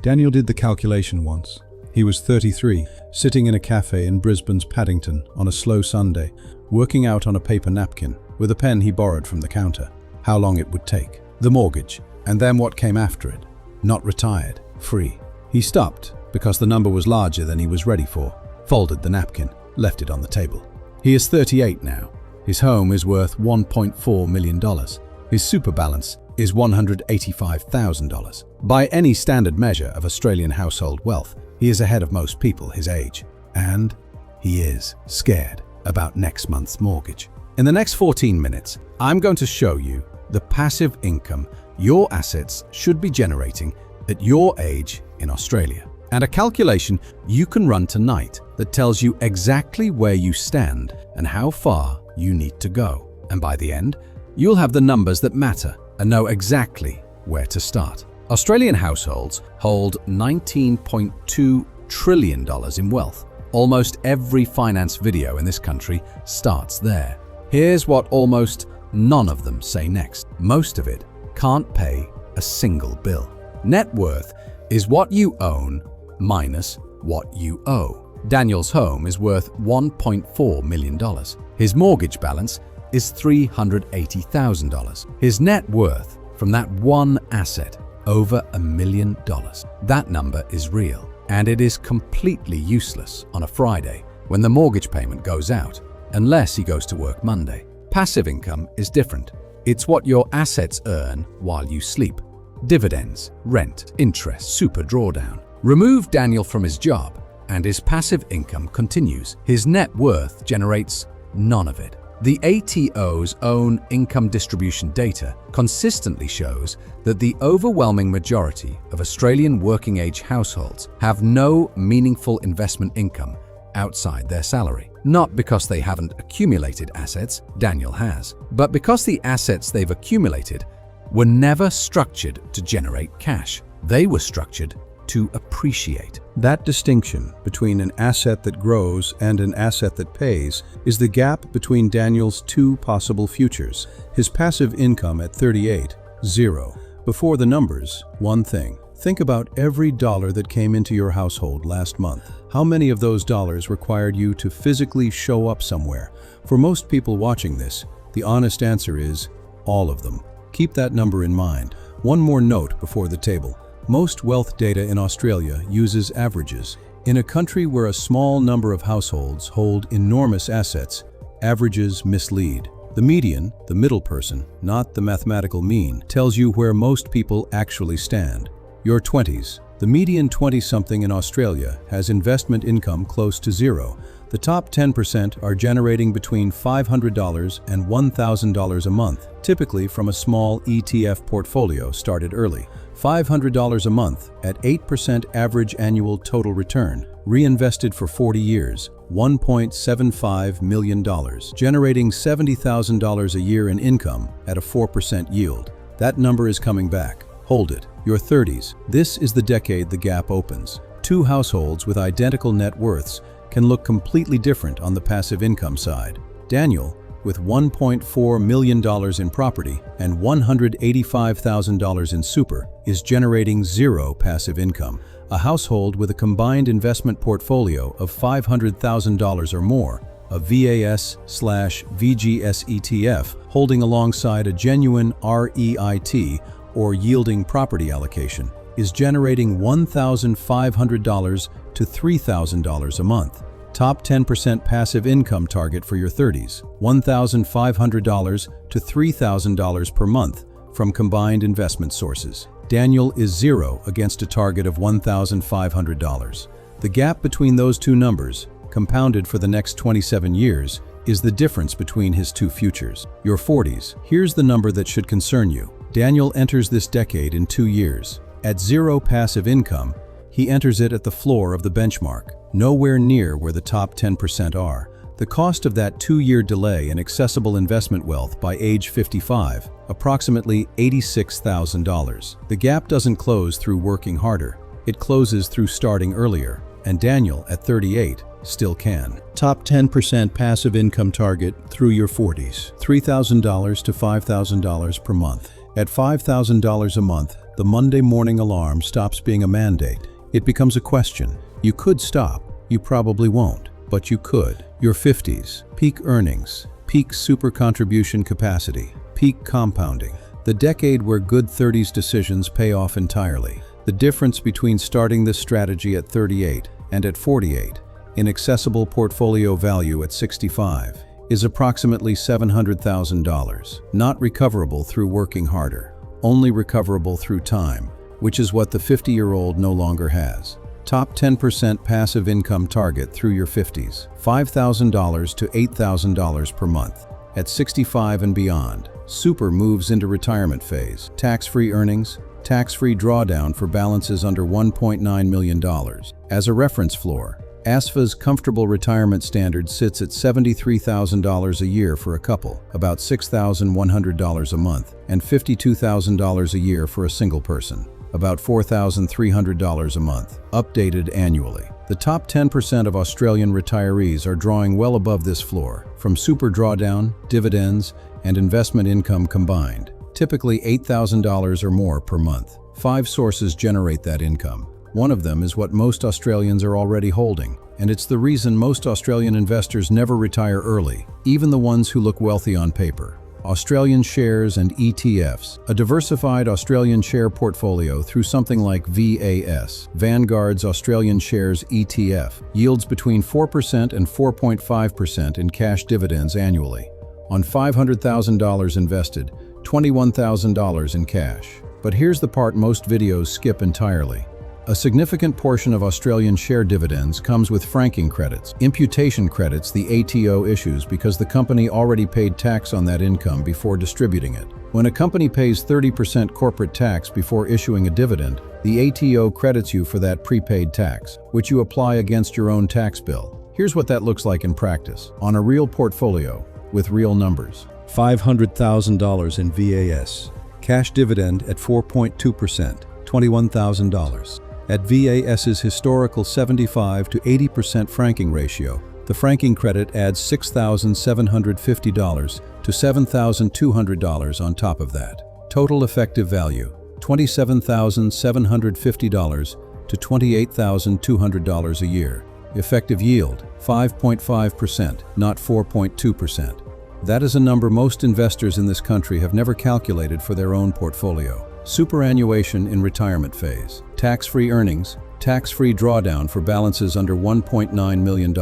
Daniel did the calculation once. He was 33, sitting in a cafe in Brisbane's Paddington on a slow Sunday, working out on a paper napkin with a pen he borrowed from the counter. How long it would take, the mortgage, and then what came after it. Not retired, free. He stopped because the number was larger than he was ready for, folded the napkin, left it on the table. He is 38 now. His home is worth $1.4 million. His super balance is $185,000. By any standard measure of Australian household wealth, he is ahead of most people his age. And he is scared about next month's mortgage. In the next 14 minutes, I'm going to show you the passive income your assets should be generating at your age in Australia, and a calculation you can run tonight that tells you exactly where you stand and how far you need to go. And by the end, you'll have the numbers that matter and know exactly where to start. Australian households hold $19.2 trillion in wealth. Almost every finance video in this country starts there. Here's what almost none of them say next. Most of it can't pay a single bill. Net worth is what you own minus what you owe. Daniel's home is worth $1.4 million. His mortgage balance is $380,000. His net worth from that one asset, over $1 million. That number is real, and it is completely useless on a Friday when the mortgage payment goes out, unless he goes to work Monday. Passive income is different. It's what your assets earn while you sleep. Dividends, rent, interest, super drawdown. Remove Daniel from his job, and his passive income continues. His net worth generates none of it. The ATO's own income distribution data consistently shows that the overwhelming majority of Australian working-age households have no meaningful investment income outside their salary. Not because they haven't accumulated assets, Daniel has, but because the assets they've accumulated were never structured to generate cash. They were structured to appreciate. That distinction between an asset that grows and an asset that pays is the gap between Daniel's two possible futures. His passive income at 38, zero. Before the numbers, one thing. Think about every dollar that came into your household last month. How many of those dollars required you to physically show up somewhere? For most people watching this, the honest answer is all of them. Keep that number in mind. One more note before the table. Most wealth data in Australia uses averages. In a country where a small number of households hold enormous assets, averages mislead. The median, the middle person, not the mathematical mean, tells you where most people actually stand. Your 20s. The median 20-something in Australia has investment income close to zero. The top 10% are generating between $500 and $1,000 a month, typically from a small ETF portfolio started early. $500 a month at 8% average annual total return, reinvested for 40 years, $1.75 million, generating $70,000 a year in income at a 4% yield. That number is coming back. Hold it. Your 30s. This is the decade the gap opens. Two households with identical net worths can look completely different on the passive income side. Daniel, with $1.4 million in property and $185,000 in super, is generating zero passive income. A household with a combined investment portfolio of $500,000 or more, a VAS/VGS ETF, holding alongside a genuine REIT or yielding property allocation, is generating $1,500 to $3,000 a month. Top 10% passive income target for your 30s, $1,500 to $3,000 per month from combined investment sources. Daniel is zero against a target of $1,500. The gap between those two numbers, compounded for the next 27 years, is the difference between his two futures. Your 40s. Here's the number that should concern you. Daniel enters this decade in 2 years. At zero passive income, he enters it at the floor of the benchmark, nowhere near where the top 10% are. The cost of that 2-year delay in accessible investment wealth by age 55, approximately $86,000. The gap doesn't close through working harder. It closes through starting earlier, and Daniel, at 38, still can. Top 10% passive income target through your 40s, $3,000 to $5,000 per month. At $5,000 a month, the Monday morning alarm stops being a mandate. It becomes a question. You could stop. You probably won't, but you could. Your 50s, peak earnings, peak super contribution capacity, peak compounding. The decade where good 30s decisions pay off entirely. The difference between starting this strategy at 38 and at 48, in accessible portfolio value at 65, is approximately $700,000. Not recoverable through working harder, only recoverable through time, which is what the 50-year-old no longer has. Top 10% passive income target through your 50s, $5,000 to $8,000 per month. At 65 and beyond, Super moves into retirement phase. Tax-free earnings, tax-free drawdown for balances under $1.9 million. As a reference floor, ASFA's comfortable retirement standard sits at $73,000 a year for a couple, about $6,100 a month, and $52,000 a year for a single person, about $4,300 a month, updated annually. The top 10% of Australian retirees are drawing well above this floor, from super drawdown, dividends, and investment income combined, typically $8,000 or more per month. 5 sources generate that income. One of them is what most Australians are already holding, and it's the reason most Australian investors never retire early, even the ones who look wealthy on paper. Australian shares and ETFs, a diversified Australian share portfolio through something like VAS, Vanguard's Australian Shares ETF, yields between 4% and 4.5% in cash dividends annually. On $500,000 invested, $21,000 in cash. But here's the part most videos skip entirely. A significant portion of Australian share dividends comes with franking credits, imputation credits the ATO issues because the company already paid tax on that income before distributing it. When a company pays 30% corporate tax before issuing a dividend, the ATO credits you for that prepaid tax, which you apply against your own tax bill. Here's what that looks like in practice, on a real portfolio, with real numbers. $500,000 in VAS, cash dividend at 4.2%, $21,000. At VAS's historical 75 to 80% franking ratio, the franking credit adds $6,750 to $7,200 on top of that. Total effective value, $27,750 to $28,200 a year. Effective yield, 5.5%, not 4.2%. That is a number most investors in this country have never calculated for their own portfolio. Superannuation in retirement phase. Tax-free earnings, tax-free drawdown for balances under $1.9 million.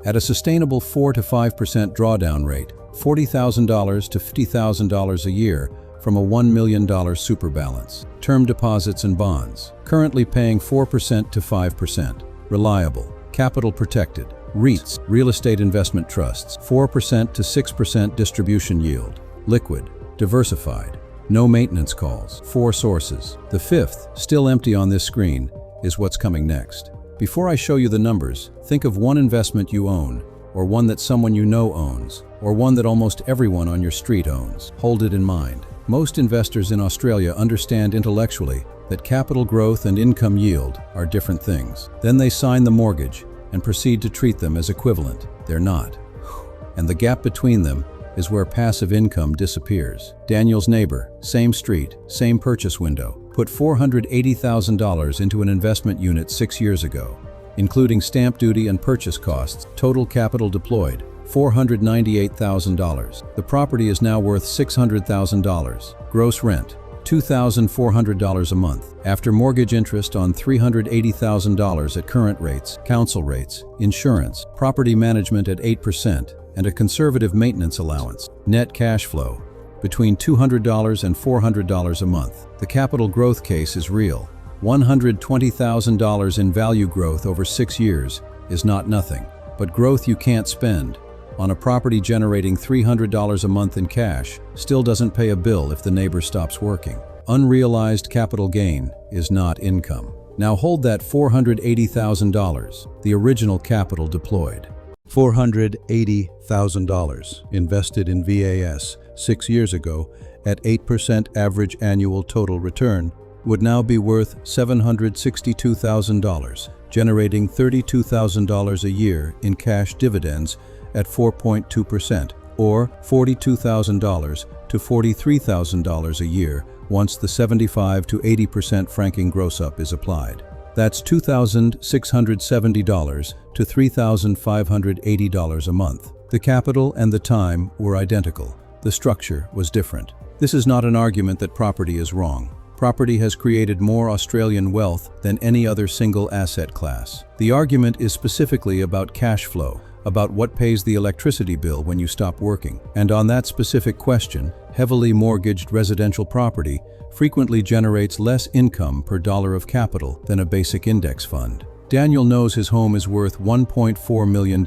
At a sustainable 4 to 5% drawdown rate, $40,000 to $50,000 a year from a $1 million super balance. Term deposits and bonds, currently paying 4% to 5%. Reliable, capital protected. REITs, real estate investment trusts, 4% to 6% distribution yield. Liquid, diversified. No maintenance calls. 4 sources. The 5th, still empty on this screen, is what's coming next. Before I show you the numbers, think of one investment you own, or one that someone you know owns, or one that almost everyone on your street owns. Hold it in mind. Most investors in Australia understand intellectually that capital growth and income yield are different things. Then they sign the mortgage and proceed to treat them as equivalent. They're not. And the gap between them is where passive income disappears. Daniel's neighbor, same street, same purchase window, put $480,000 into an investment unit 6 years ago. Including stamp duty and purchase costs, total capital deployed, $498,000. The property is now worth $600,000. Gross rent, $2,400 a month. After mortgage interest on $380,000 at current rates, council rates, insurance, property management at 8%, and a conservative maintenance allowance. Net cash flow, between $200 and $400 a month. The capital growth case is real. $120,000 in value growth over 6 years is not nothing, but growth you can't spend on a property generating $300 a month in cash still doesn't pay a bill if the neighbor stops working. Unrealized capital gain is not income. Now hold that $480,000, the original capital deployed. $480,000 invested in VAS 6 years ago at 8% average annual total return would now be worth $762,000, generating $32,000 a year in cash dividends at 4.2%, or $42,000 to $43,000 a year once the 75 to 80% franking gross-up is applied. That's $2,670 to $3,580 a month. The capital and the time were identical. The structure was different. This is not an argument that property is wrong. Property has created more Australian wealth than any other single asset class. The argument is specifically about cash flow, about what pays the electricity bill when you stop working. And on that specific question, heavily mortgaged residential property frequently generates less income per dollar of capital than a basic index fund. Daniel knows his home is worth $1.4 million.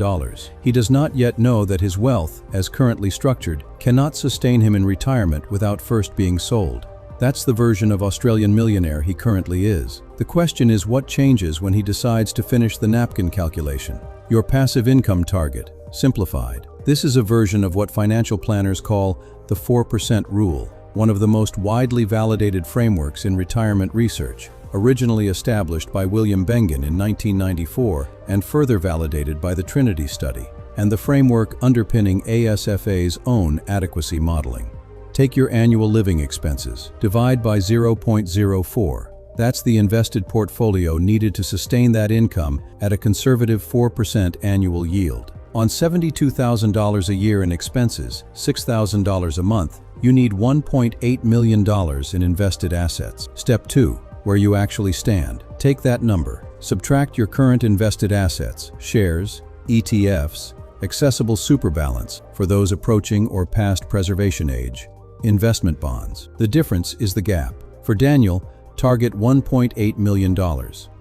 He does not yet know that his wealth, as currently structured, cannot sustain him in retirement without first being sold. That's the version of Australian millionaire he currently is. The question is what changes when he decides to finish the napkin calculation. Your passive income target, simplified. This is a version of what financial planners call the 4% rule, one of the most widely validated frameworks in retirement research, originally established by William Bengen in 1994 and further validated by the Trinity study, and the framework underpinning ASFA's own adequacy modeling. Take your annual living expenses, divide by 0.04. That's the invested portfolio needed to sustain that income at a conservative 4% annual yield. On $72,000 a year in expenses, $6,000 a month, you need $1.8 million in invested assets. Step 2. Where you actually stand. Take that number, subtract your current invested assets, shares, ETFs, accessible super balance for those approaching or past preservation age, investment bonds. The difference is the gap. For Daniel, target $1.8 million.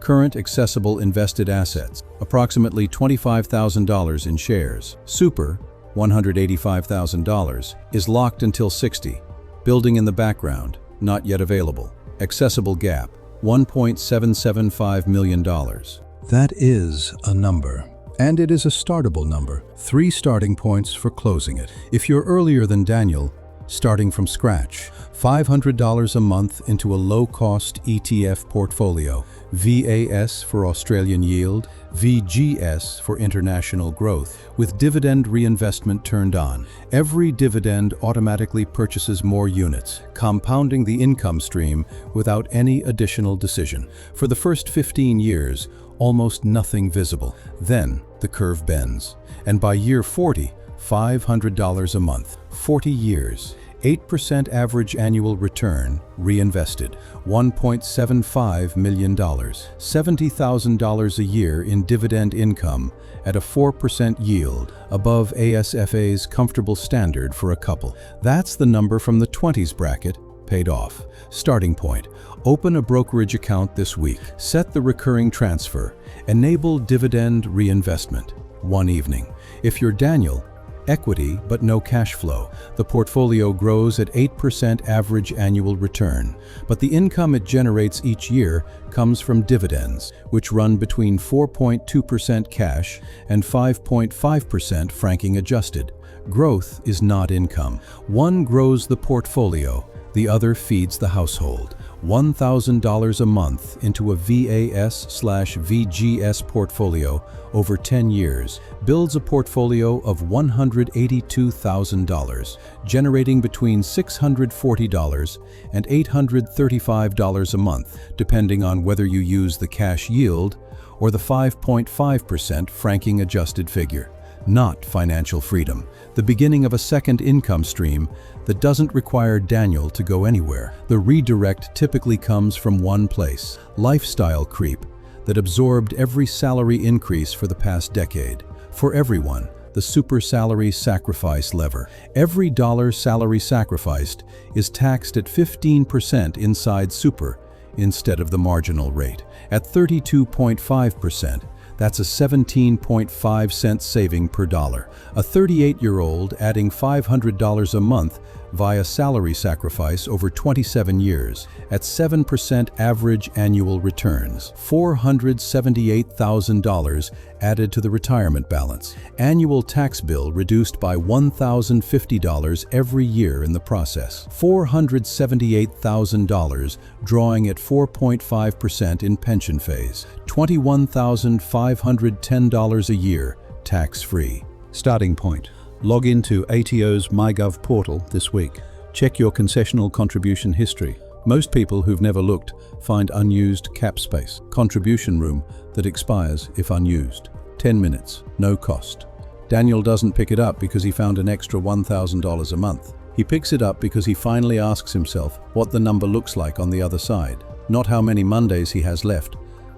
Current accessible invested assets, approximately $25,000 in shares. Super, $185,000, is locked until 60. Building in the background, not yet available. Accessible gap, $1.775 million. That is a number. And it is a startable number. 3 starting points for closing it. If you're earlier than Daniel, starting from scratch, $500 a month into a low-cost ETF portfolio, VAS for Australian yield, VGS for international growth, with dividend reinvestment turned on. Every dividend automatically purchases more units, compounding the income stream without any additional decision. For the first 15 years, almost nothing visible. Then the curve bends, and by year 40, $500 a month, 40 years, 8% average annual return, reinvested, $1.75 million, $70,000 a year in dividend income at a 4% yield, above ASFA's comfortable standard for a couple. That's the number from the 20s bracket, paid off. Starting point. Open a brokerage account this week. Set the recurring transfer. Enable dividend reinvestment. One evening. If you're Daniel, equity but no cash flow. The portfolio grows at 8% average annual return, but the income it generates each year comes from dividends, which run between 4.2% cash and 5.5% franking adjusted. Growth is not income. One grows the portfolio, the other feeds the household. $1,000 a month into a VAS/VGS portfolio over 10 years builds a portfolio of $182,000, generating between $640 and $835 a month, depending on whether you use the cash yield or the 5.5% franking adjusted figure. Not financial freedom, the beginning of a second income stream that doesn't require Daniel to go anywhere. The redirect typically comes from one place: lifestyle creep that absorbed every salary increase for the past decade. For everyone, the super salary sacrifice lever. Every dollar salary sacrificed is taxed at 15% inside super instead of the marginal rate. At 32.5%, that's a 17.5 saving per dollar. A 38-year-old adding $500 a month via salary sacrifice over 27 years at 7% average annual returns. $478,000 added to the retirement balance. Annual tax bill reduced by $1,050 every year in the process. $478,000 drawing at 4.5% in pension phase. $21,510 a year, tax-free. Starting point. Log into ATO's MyGov portal this week. Check your concessional contribution history. Most people who've never looked find unused cap space, contribution room that expires if unused. 10 minutes, no cost. Daniel doesn't pick it up because he found an extra $1,000 a month. He picks it up because he finally asks himself what the number looks like on the other side. Not how many Mondays he has left,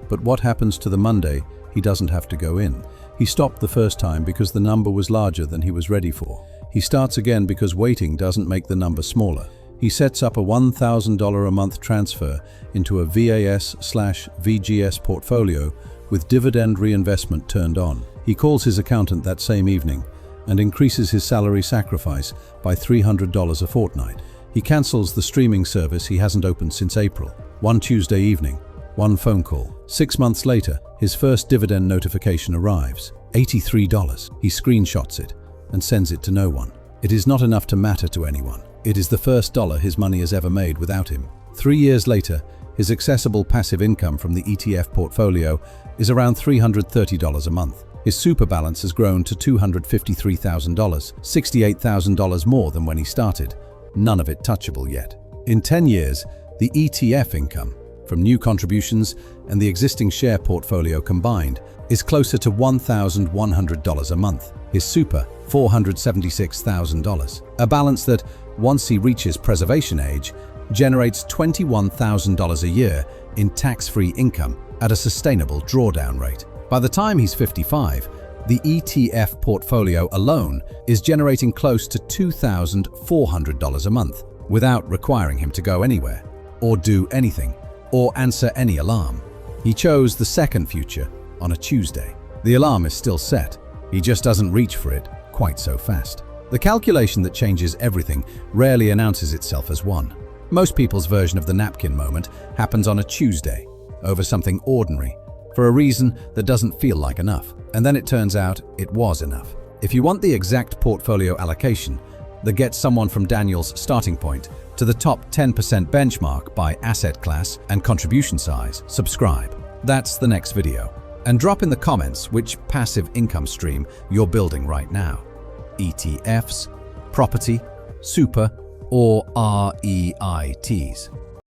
but what happens to the Monday he doesn't have to go in. He stopped the first time because the number was larger than he was ready for. He starts again because waiting doesn't make the number smaller. He sets up a $1,000 a month transfer into a VAS/VGS portfolio with dividend reinvestment turned on. He calls his accountant that same evening and increases his salary sacrifice by $300 a fortnight. He cancels the streaming service he hasn't opened since April. One Tuesday evening, one phone call. 6 months later, his first dividend notification arrives. $83. He screenshots it and sends it to no one. It is not enough to matter to anyone. It is the first dollar his money has ever made without him. 3 years later, his accessible passive income from the ETF portfolio is around $330 a month. His super balance has grown to $253,000, $68,000 more than when he started. None of it touchable yet. In 10 years, the ETF income from new contributions and the existing share portfolio combined is closer to $1,100 a month. His super, $476,000. A balance that, once he reaches preservation age, generates $21,000 a year in tax-free income at a sustainable drawdown rate. By the time he's 55, the ETF portfolio alone is generating close to $2,400 a month without requiring him to go anywhere, or do anything, or answer any alarm. He chose the second future on a Tuesday. The alarm is still set. He just doesn't reach for it quite so fast. The calculation that changes everything rarely announces itself as one. Most people's version of the napkin moment happens on a Tuesday, over something ordinary, for a reason that doesn't feel like enough. And then it turns out it was enough. If you want the exact portfolio allocation that gets someone from Daniel's starting point to the top 10% benchmark by asset class and contribution size, subscribe. That's the next video. And drop in the comments which passive income stream you're building right now. ETFs, property, super, or REITs.